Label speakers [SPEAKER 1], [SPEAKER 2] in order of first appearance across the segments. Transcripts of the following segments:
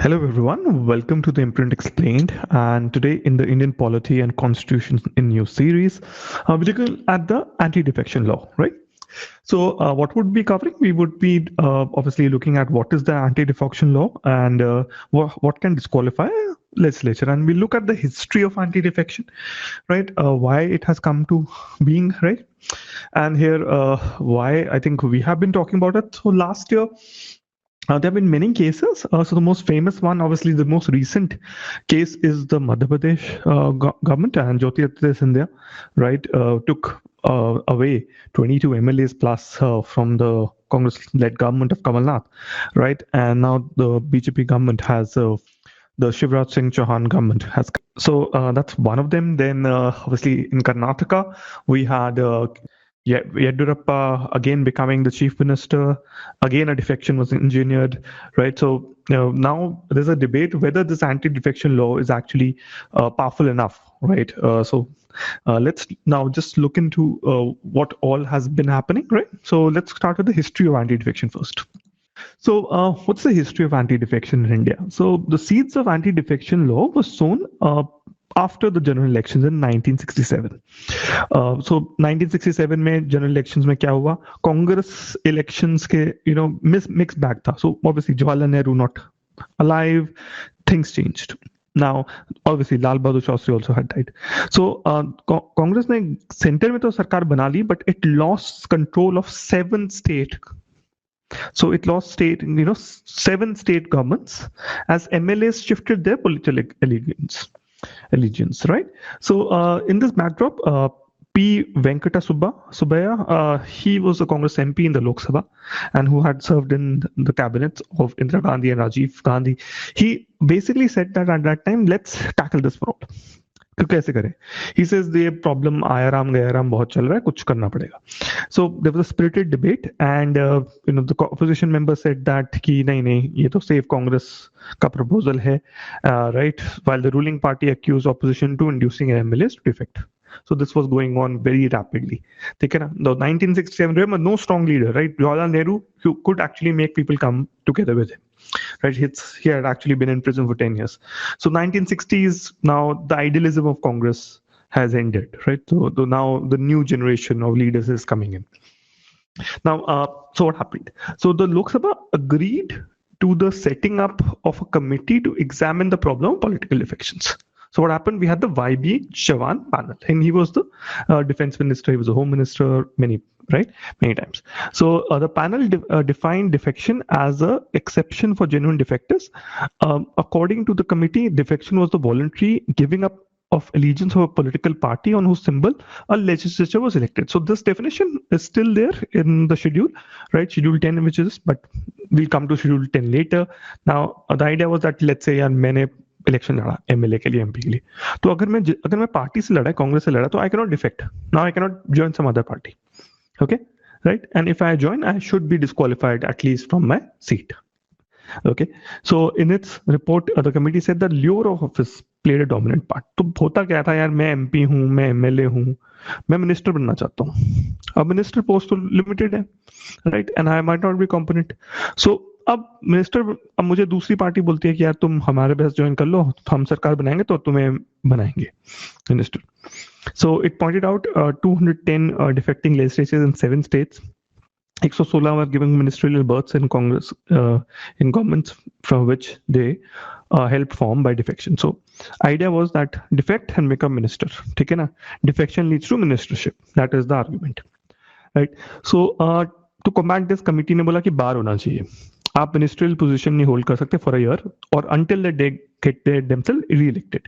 [SPEAKER 1] Hello everyone, welcome to the IMPRINT Explained, and today in the Indian Polity and Constitution in New series, we're looking at the Anti-Defection Law, right? So what would be covering? We would be obviously looking at what is the Anti-Defection Law and what can disqualify legislature, and we look at the history of anti-defection, right? Why it has come to being, right? And here, why I think we have been talking about it. So last year, there have been many cases. So the most famous one, obviously the most recent case, is the Madhya Pradesh government, and Jyoti Aditya Scindia, right, took away 22 MLAs plus from the Congress-led government of Kamal Nath, right? And now the BJP government has the Shivraj Singh Chauhan government has. So that's one of them. Then obviously in Karnataka, we had Yedurappa again becoming the chief minister. Again, a defection was engineered, right? So now there's a debate whether this anti-defection law is actually powerful enough, right? So let's now just look into what all has been happening, right? So let's start with the history of anti-defection first. So what's the history of anti-defection in India? So the seeds of anti-defection law was sown after the general elections in 1967. So 1967 में general elections में क्या हुआ? Congress elections के mixed bag था. So obviously Jawaharlal Nehru not alive, things changed. Now obviously Lal Bahadur Shastri also had died. So Congress ने center में तो सरकार बना ली, but it lost control of 7 state. So it lost 7 state governments as MLAs shifted their political allegiance, right? So in this backdrop, P. Venkateswara, he was a Congress MP in the Lok Sabha and who had served in the cabinets of Indira Gandhi and Rajiv Gandhi. He basically said that at that time, let's tackle this problem. कैसे करें? He says the problem आया राम गया राम बहुत चल रहा है, कुछ करना पड़ेगा. So there was a spirited debate, and the opposition member said that कि नहीं ये तो Save Congress का proposal है, right? While the ruling party accused opposition to inducing MLAs to defect. So this was going on very rapidly. ठीक है ना? The 1967, remember, no strong leader, right? Jawaharlal Nehru could actually make people come together with him. Right, he had actually been in prison for 10 years. So 1960s, now the idealism of Congress has ended, right? So now the new generation of leaders is coming in. Now, so what happened? So the Lok Sabha agreed to the setting up of a committee to examine the problem of political defections. So what happened? We had the YB Chavan panel, and he was the defense minister, he was a home minister, many times. So the panel defined defection as an exception for genuine defectors. According to the committee, defection was the voluntary giving up of allegiance of a political party on whose symbol a legislature was elected. So this definition is still there in the schedule, right? Schedule 10, which is, but we'll come to schedule 10 later. Now, the idea was that, let's say, मैंने election लड़ा MLA के लिए MP के लिए, तो अगर मैं party से लड़ा, कांग्रेस से लड़ा, तो I can not defect. Now I can not join some other party. Okay, right? And if I join, I should be disqualified at least from my seat. Okay, so in its report, the committee said that lure of office played a dominant part. तो होता क्या था यार, मैं MP हूँ, मैं MLA हूँ, मैं मिनिस्टर बनना चाहता हूँ. अब मिनिस्टर पोस्ट तो लिमिटेड है, right? And I might not be competent. So अब मुझे दूसरी पार्टी बोलती है कि यार तुम हमारे पास ज्वाइन कर लो, हम सरकार बनाएंगे तो तुम्हें बनाएंगे minister. So it pointed out 210 defecting legislatures in 7 states. 116 were given ministerial berths in Congress, in governments from which they helped form by defection. So idea was that defect and become minister. ठीक है ना? Defection leads to ministership. That is the argument, right? So to combat this, committee ने बोला कि बार होना चाहिए. आप ministerial position नहीं होल्ड कर सकते फॉर अ ईयर और until they get themselves re-elected.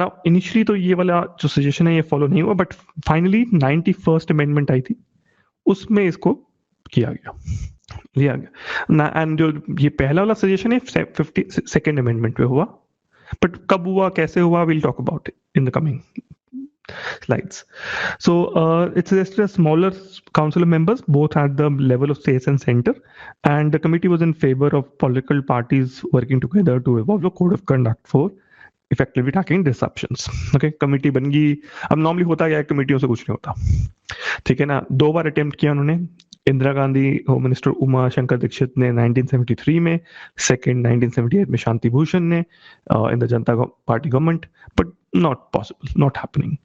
[SPEAKER 1] Now initially तो ये वाला जो सजेशन है ये फॉलो नहीं हुआ, बट फाइनली 91st अमेंडमेंट आई थी, उसमें इसको लिया गया. एंड जो ये पहला वाला सजेशन है 52nd अमेंडमेंट पे हुआ, बट कब हुआ, कैसे हुआ, we'll talk about it in the coming slides. So it suggested a smaller council of members, both at the level of states and center, and the committee was in favor of political parties working together to evolve a code of conduct for effectively tackling disruptions. Okay, committee बन गई. अब normally होता क्या है, कमिटियों से कुछ नहीं होता, ठीक है ना? 2 बार अटेम्प्ट किया उन्होंने, इंदिरा गांधी होम मिनिस्टर उमा शंकर दीक्षित ने 1973 में, सेकंड 1978 में शांति भूषण ने in the Janata party government, but not possible, not happening,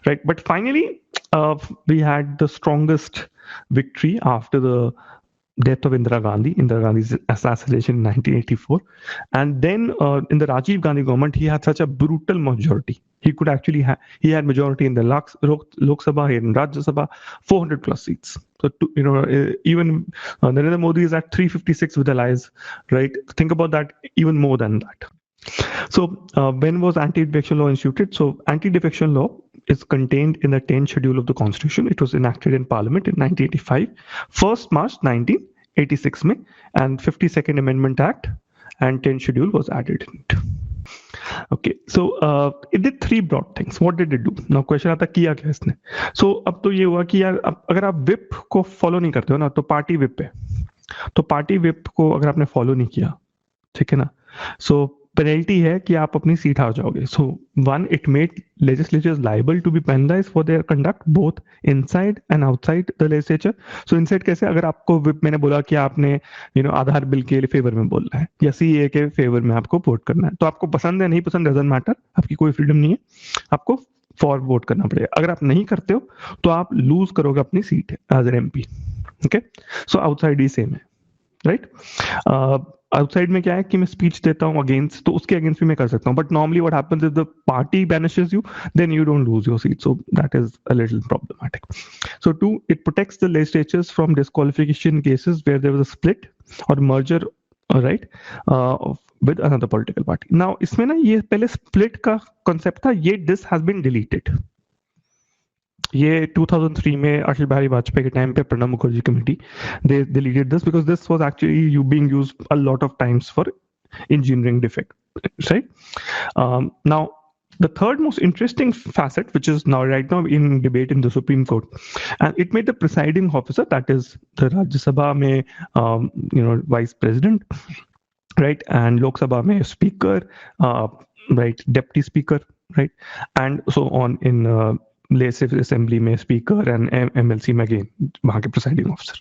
[SPEAKER 1] right? But finally, we had the strongest victory after the death of Indira Gandhi's assassination in 1984. And then in the Rajiv Gandhi government, he had such a brutal majority. He could actually he had majority in the Lok Sabha, he had in Rajya Sabha, 400 plus seats. So, even Narendra Modi is at 356 with allies, right? Think about that, even more than that. So when was anti-defection law instituted? So anti-defection law is contained in the 10th schedule of the constitution. It was enacted in parliament in 1985, 1st March 1986 में, and 52nd amendment act and 10th schedule was added in it. Okay, so it did three broad things. What did it do? Now question आता किया क्या इसने? So अब तो ये हुआ कि यार अगर आप whip को follow नहीं करते हो ना, तो party whip है, तो party whip को अगर आपने follow नहीं किया, ठीक है ना, so पेनल्टी है कि आप अपनी सीट हार जाओगे. So one, it made legislatures liable to be penalise for their conduct both inside and outside the legislature. So inside कैसे? अगर आपको मैंने बोला कि आपने आधार बिल के फेवर में बोलना है या सीए के फेवर में आपको वोट करना है, तो आपको पसंद है नहीं पसंद डजंट मैटर, आपकी कोई फ्रीडम नहीं है, आपको फॉर वोट करना पड़ेगा. अगर आप नहीं करते हो तो आप लूज करोगे अपनी seat as an MP. Okay, so outside ही सेम है, राइट? आउटसाइड में क्या है कि मैं स्पीच देता हूँ अगेंस्ट, तो उसके अगेंस्ट भी मैं कर सकता हूँ, but normally what happens if the party banishes you, then you don't lose your seat, so that is a little problematic. So two, it protects the legislatures from disqualification cases where there was a split और merger, right, with another political party. Now इसमें ना ये पहले split का concept था, ये this has been deleted. ये 2003 में अटल बिहारी वाजपेयी के टाइम पे Pranab Mukherjee committee they deleted this because this was actually being used a lot of times for engineering defect, right? Now the third most interesting facet, which is right now in debate in the Supreme Court, and it made the presiding officer, that is the Rajya Sabha mein vice president, right, and Lok Sabha mein speaker, right, deputy speaker, right, and so on in legislative assembly में speaker and MLC में again वहाँ के presiding officer.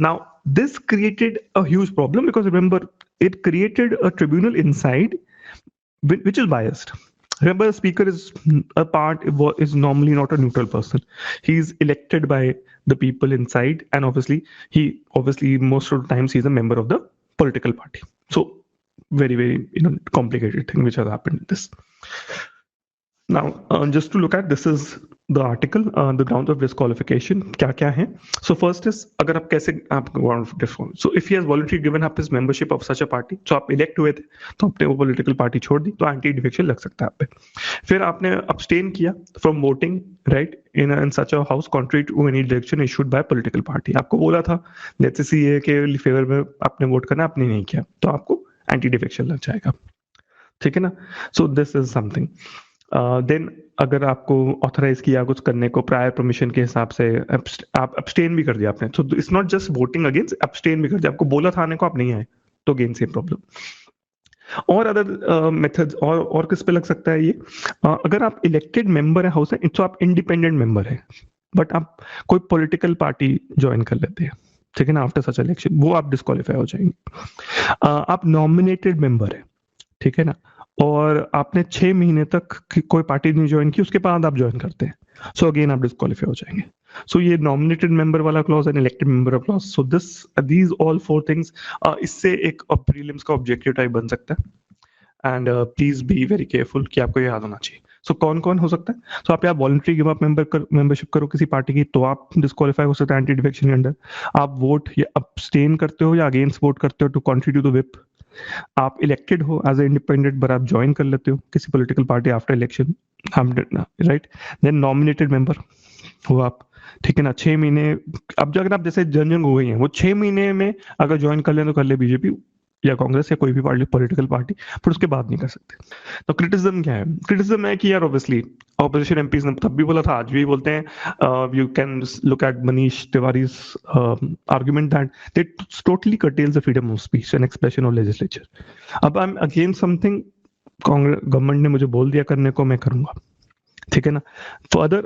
[SPEAKER 1] Now this created a huge problem because remember it created a tribunal inside which is biased. Remember, the speaker is normally not a neutral person. He is elected by the people inside, and obviously most of the times he's a member of the political party. So very complicated thing which has happened in this. Now, just to look at, this is the article, the grounds of disqualification. क्या है? So first is, अगर आप कैसे so if he has voluntarily given up his membership of such a party, so आप elect हुए थे, तो आपने वो political party छोड़ दी, तो anti defection लग सकता है आप पे. फिर आपने abstain किया from voting, right, in such a house contrary to any election issued by political party. आपको बोला था let's say CA के फेवर में आपने वोट करना, आपने नहीं किया, तो आपको anti defection लग जाएगा, ठीक है ना? So this is something. Then अगर आपको ऑथराइज किया कुछ करने को प्रायर परमिशन के हिसाब से, आप अब्सटेन भी कर दिया आपने, so it's not just voting against, abstain भी कर दिया, आपको बोला था आने को, आप नहीं आए, तो अगेन सेम प्रॉब्लम. और अदर मेथड्स और किस पे लग सकता है ये? अगर आप इलेक्टेड मेंबर है हाउस है, तो आप इंडिपेंडेंट मेंबर है, बट आप कोई पॉलिटिकल पार्टी ज्वाइन कर लेते हैं, ठीक है ना, आफ्टर सच इलेक्शन, वो आप डिस्क्वालीफाई हो जाएंगे. आप नॉमिनेटेड मेंबर है, ठीक है ना, और आपने 6 महीने तक कोई पार्टी नहीं ज्वाइन की, उसके बाद आप ज्वाइन करते हैं, सो अगेन आप डिस्क्वालीफाई हो जाएंगे. सो ये नॉमिनेटेड मेंबर वाला clause and elected member clause, so these all 4 things, इससे एक प्रीलिम्स का ऑब्जेक्टिव टाइप बन सकता है. And please be very careful कि आपको ये याद होना चाहिए. सो कौन कौन हो सकता है? सो आप वॉलंटरी गिव अप मेंबरशिप करो किसी पार्टी की, तो आप डिस्क्वालीफाई हो सकते हैं एंटी डिफेक्शन के अंडर. आप वोट या अब्सटेन करते हो या अगेंस्ट वोट करते हो to contribute to the whip. आप इलेक्टेड हो एज ए इंडिपेंडेंट, बट आप ज्वाइन कर लेते हो किसी political party after election, right. Then nominated member हो आप, ठीक है ना, 6 महीने, अब अगर आप जैसे जन हो गई हैं, वो 6 महीने में अगर ज्वाइन कर लें तो कर ले बीजेपी या कांग्रेस या कोई भी पॉलिटिकल पार्टी, पर उसके बाद नहीं कर सकते. तो क्रिटिसिज्म क्या है? क्रिटिसिज्म है कि यार ऑब्वियसली ऑपोजिशन एमपीज ने तब भी बोला था, आज भी बोलते हैं, you can look at Manish Tiwari's argument that it totally curtails the freedom of speech and expression of legislature. अब I am against something, Congress government ने मुझे बोल दिया करने को, मैं करूंगा. ठीक है ना. फर्दर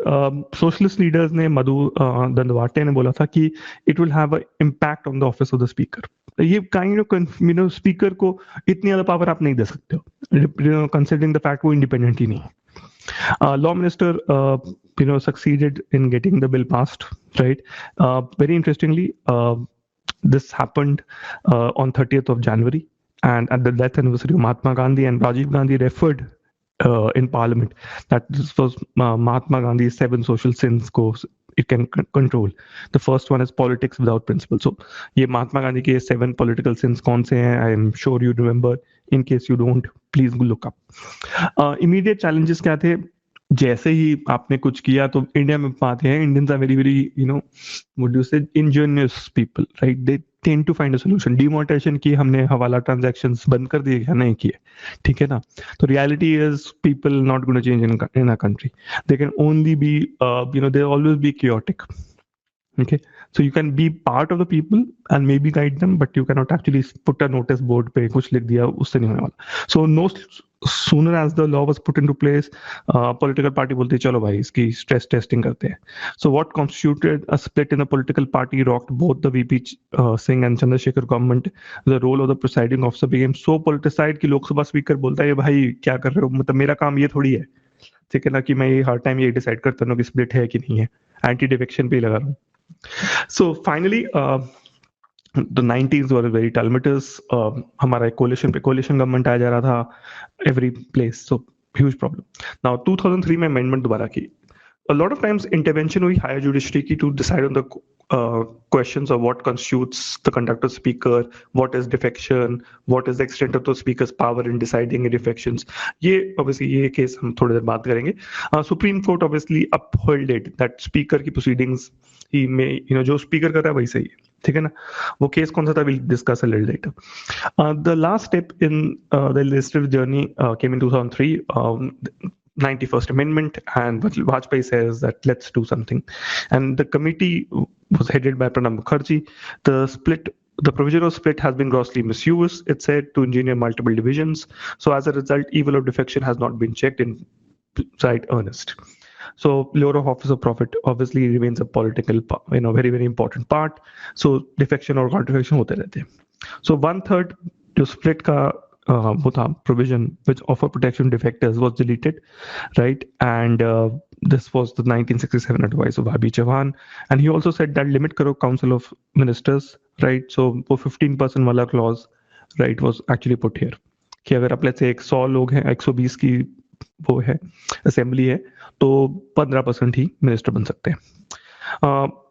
[SPEAKER 1] सोशलिस्ट लीडर्स ने, मधु दंडवाटे ने बोला था कि it will have a impact on the office of the speaker. ये काइंड ऑफ स्पीकर को इतनी ज्यादा पावर आप नहीं दे सकते हो, कंसिडरिंग द फैक्ट वो इंडिपेंडेंट ही नहीं है. Law minister, succeeded in getting the bill passed, right? Very interestingly, this happened on 30th of January, and at the death anniversary of Mahatma Gandhi, and Rajiv Gandhi referred in Parliament that this was Mahatma Gandhi's 7 social sins goes it can control. The first one is politics without principle. So ये महात्मा गांधी के 7 political sins कौन से हैं? I am sure you remember. In case you don't, please look up. Immediate challenges क्या थे? जैसे ही आपने कुछ किया तो इंडिया में पाते हैं, Indians are very very what do you say, ingenious people, right? They tend to find a solution. Demonetization की हमने हवाला transactions बंद कर दिए क्या? नहीं किए, ठीक है ना. तो reality is people not going to change in a country. They can only be they'll always be chaotic. Okay, so you can be part of the people and maybe guide them, but you cannot actually put a notice board पे कुछ लिख दिया, उससे नहीं होने वाला. So no sooner as the law was put into place, political party बोलती चलो भाई इसकी stress testing करते हैं. So what constituted a split in the political party rocked both the VP Singh and Chandrasekhar government. The role of the presiding officer became so politicized कि Lok Sabha speaker बोलता है भाई क्या कर रहे हो, मतलब मेरा काम ये थोड़ी है, ठीक है ना, कि मैं हर टाइम ये डिसाइड करता हूँ कि स्प्लिट है कि नहीं है, एंटी डिफेक्शन पे ही लगा रहा हूँ. So finally, the 90s were very calamitous. हमारा coalition government आया जा रहा था every place, so huge problem. Now 2003 में amendment दोबारा की. A lot of times intervention हुई higher judiciary की to decide on the questions of what constitutes the conduct of speaker, what is defection, what is the extent of the speaker's power in deciding defections. ये obviously ये case हम थोड़ी देर बात करेंगे. Supreme Court obviously upheld that speaker की proceedings ही में जो speaker कर रहा है वही सही है, ठीक है ना. वो केस कौन सा था, we'll discuss a little later. The last step in the legislative journey came in 2003. 91st Amendment, and Vajpayee says that let's do something. And the committee was headed by Pranab Mukherjee. The provisional split has been grossly misused, it said, to engineer multiple divisions. So as a result, evil of defection has not been checked in right earnest. So lower of office of profit obviously remains a political, very, very important part. So defection or contradiction होते रहते हैं. So 1/3 जो split का वो था provision which offer protection defectors was deleted, right? And this was the 1967 advice of Abhi Chauhan, and he also said that limit karo council of ministers, right? So वो 15% वाला clause, right, was actually put here कि अगर आप let's say 100 लोग हैं, 120 की वो है असेंबली है, तो 15% ही मिनिस्टर बन सकते हैं.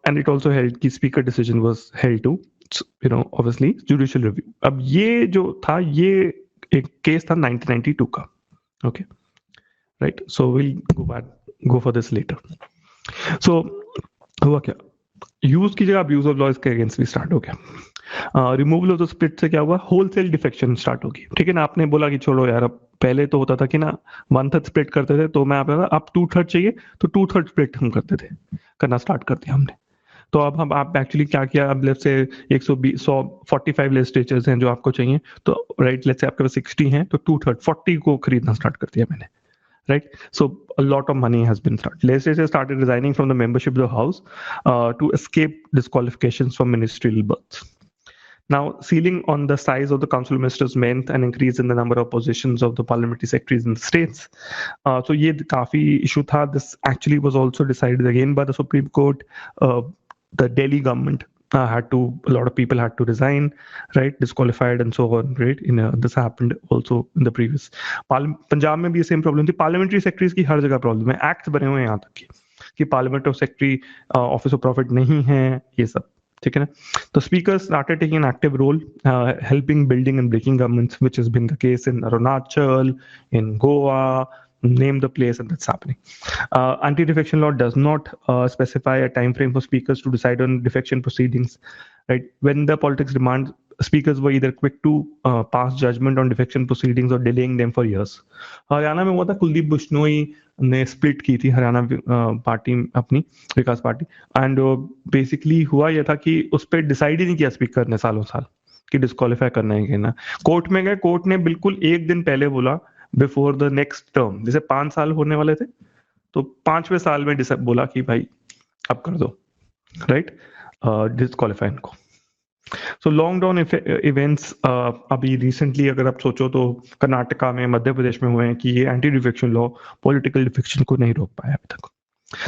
[SPEAKER 1] And it also held कि speaker decision was held to obviously judicial review. अब ये जो था ये एक केस था 1992 का. Okay, right? So we'll go for this later. So हुआ क्या, यूज की जगह अब्यूज ऑफ लॉ इसके अगेंस्ट भी स्टार्ट हो गया. रिमूवल ऑफ द स्प्लिट से क्या हुआ, होलसेल डिफेक्शन स्टार्ट होगी, ठीक है ना. आपने बोला कि छोड़ो यार, अब पहले तो होता था कि ना 1/3 स्प्लिट करते थे, तो मैं आप 2/3 चाहिए तो 2/3 स्प्लिट हम करते थे, करना स्टार्ट कर दिया हमने. तो अब हम आप एक्चुअली क्या किया, अब लेट्स से 145 लेजिस्लेचर्स हैं जो आपको चाहिए, तो राइट लेट्स से आपके पास 60 हैं, तो 2/3 40 को खरीदना स्टार्ट कर दिया मैंने, right? So a lot of money has been started. Legislators started resigning from the membership of the House to escape disqualifications from ministerial berths. Now, ceiling on the size of the council of ministers meant an increase in the number of positions of the parliamentary secretaries in the states. So ये काफी issue था. This actually was also decided again by the Supreme Court. The Delhi government a lot of people had to resign, right, disqualified and so on, right? This happened also in the previous. Punjab में भी ये same problem थी. Parliamentary secretaries की हर जगह problem है. Acts बने हुए हैं यहाँ तक कि Parliament of Secretary Office of Profit नहीं है, ये सब, ठीक है ना. The speaker started taking an active role, helping building and breaking governments, which has been the case in Arunachal, in Goa, name the place, and that's happening. Anti-defection law does not specify a time frame for speakers to decide on defection proceedings, right? When the politics demands, speakers were either quick to pass judgment on defection proceedings or delaying them for years. Haryana में हुआ था, कुलदीप बिश्नोई ने split की थी Haryana party अपनी विकास party, and basically हुआ यह था कि उस पर डिसाइड ही नहीं किया स्पीकर ने सालों साल कि डिस्क्वालीफाई करना है कि ना. कोर्ट में गए, कोर्ट ने बिल्कुल एक दिन पहले बोला बिफोर द नेक्स्ट टर्म, जैसे 5 साल होने वाले थे तो 5वें साल में बोला कि भाई अब कर दो, राइट, डिस्क्वालीफाई इनको। सो लॉन्ग डाउन इवेंट्स अभी रिसेंटली अगर आप सोचो तो कर्नाटका में, मध्य प्रदेश में हुए हैं कि ये anti defection law political defection को नहीं रोक पाया अभी तक।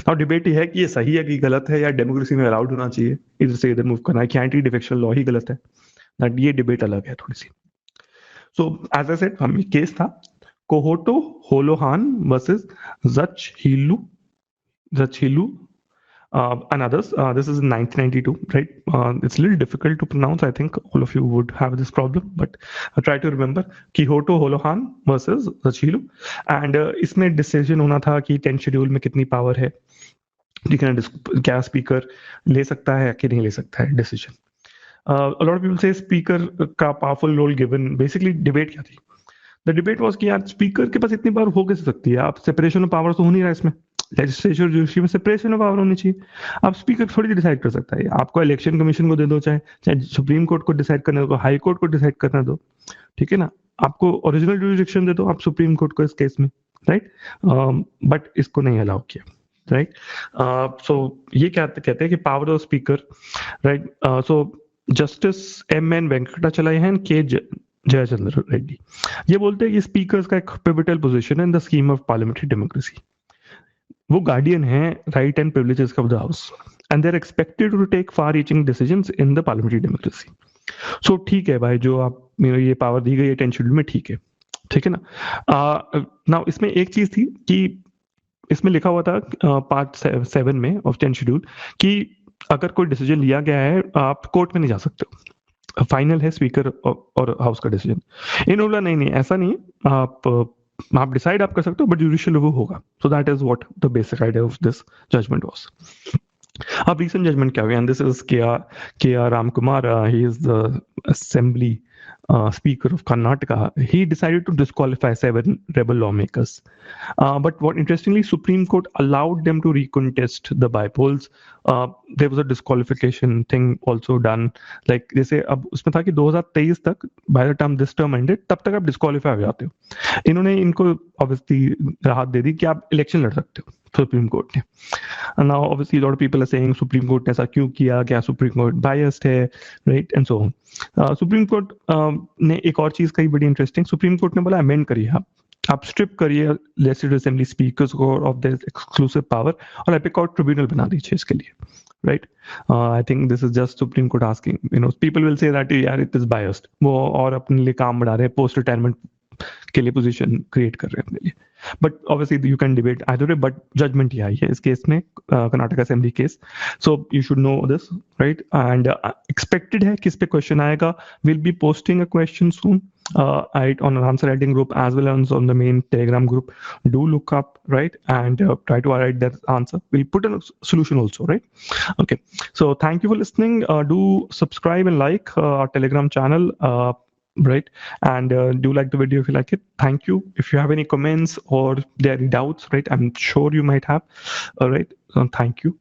[SPEAKER 1] नाउ डिबेट ये है कि ये सही है कि गलत है, या डेमोक्रेसी में अलाउड होना चाहिए इधर से इधर मूव करना है कि एंटी डिफेक्शन लॉ ही गलत है, दैट ये डिबेट अलग है थोड़ी सी। सो एज आई सेड, हम केस था कोहोटो होलोहान versus जचहिलू and others. This is in 1992, right? It's a little difficult to pronounce. I think all of you would have this problem, but try to remember. Kyoto Holohan versus Zachilu, and इसमें decision होना था कि 10 schedule में कितनी power है, ठीक है ना, क्या स्पीकर ले सकता है कि नहीं ले सकता है decision. A lot of people say speaker का powerful role given, basically debate क्या थी? द डिबेट वाज कि यार स्पीकर के पास इतनी पावर हो कैसे सकती है, आप सेपरेशन ऑफ पावर तो हो नहीं रहा इसमें, लेजिस्लेचर जुडिशरी में सेपरेशन ऑफ पावर होनी चाहिए। आप स्पीकर थोड़ी डिसाइड कर सकता है, आपको इलेक्शन कमीशन को दे दो, चाहे सुप्रीम कोर्ट को डिसाइड करने दो, हाई कोर्ट को डिसाइड करने दो, ठीक है ना, आपको ओरिजिनल जुरिडिक्शन दे दो आप सुप्रीम कोर्ट को इस केस में, राइट, बट इसको नहीं अलाउ किया, राइट। सो ये क्या कहते हैं कि power of speaker, right. So justice M.N.. Venkatachalam के जयचंद्र रेड्डी ये बोलते हैं कि स्पीकर्स का एक पिवटल पोजीशन है in the scheme of parliamentary democracy. वो गार्डियन है right and privileges of the house, and they are expected to take far reaching decisions in the parliamentary democracy. So ठीक है भाई, जो आप ये पावर दी गई है 10 शेड्यूल में, ठीक है ना। नाउ इसमें एक चीज थी कि इसमें लिखा हुआ था पार्ट 7 में ऑफ 10 शेड्यूल कि अगर कोई डिसीजन लिया गया है आप कोर्ट में नहीं जा सकते हो, फाइनल है स्पीकर और हाउस का डिसीजन। इन्होंने बोला नहीं ऐसा नहीं, आप डिसाइड आप कर सकते हो बट जुडिशियल रिव्यू होगा। So that is what the basic idea of this judgment was. अब recent judgment क्या हुआ, and this is K.R. Ramkumar, he is the assembly speaker of Karnataka. He decided to disqualify 7 rebel lawmakers, but what interestingly, Supreme Court allowed them to recontest the bypolls. There was a disqualification thing also done, like जैसे अब उसमें था कि 2023 तक by the time this term ended तब तक आप disqualify हो जाते हो। इन्होंने इनको ऑब्वियसली राहत दे दी कि आप इलेक्शन लड़ सकते हो, सुप्रीम कोर्ट ने। Now obviously a lot of people are saying supreme court ने ऐसा क्यों किया, क्या सुप्रीम कोर्ट बायस्ड है, right, and so on. Supreme court ने एक और चीज कही बड़ी इंटरेस्टिंग, सुप्रीम कोर्ट ने बोला अमेंड करिए, आप स्ट्रिप करिए लेजिस्लेटिव असेंबली स्पीकर्स को ऑफ देयर एक्सक्लूसिव पावर और एपिक कोर्ट ट्रिब्यूनल बना दीजिए इसके लिए, right. I think this is just supreme court asking, people will say that यार इट इज बायस्ड, वो और अपने लिए काम बढ़ा रहे हैं, पोस्ट रिटायरमेंट के लिए पोजीशन क्रिएट कर रहे हैं अपने लिए। But obviously you can debate either way, but judgment ये आई है इस केस में, Karnataka assembly case. So you should know this, right, and expected है कि इस पे क्वेश्चन आएगा। Will be posting a question soon on an answer writing group as well as on the main telegram group. Do look up, right, and try to write that answer. We'll put a solution also, right? Okay, so thank you for listening. Do subscribe and like our telegram channel, right, and do like the video if you like it. Thank you. If you have any comments or there are any doubts, right, I'm sure you might have, all right, so thank you.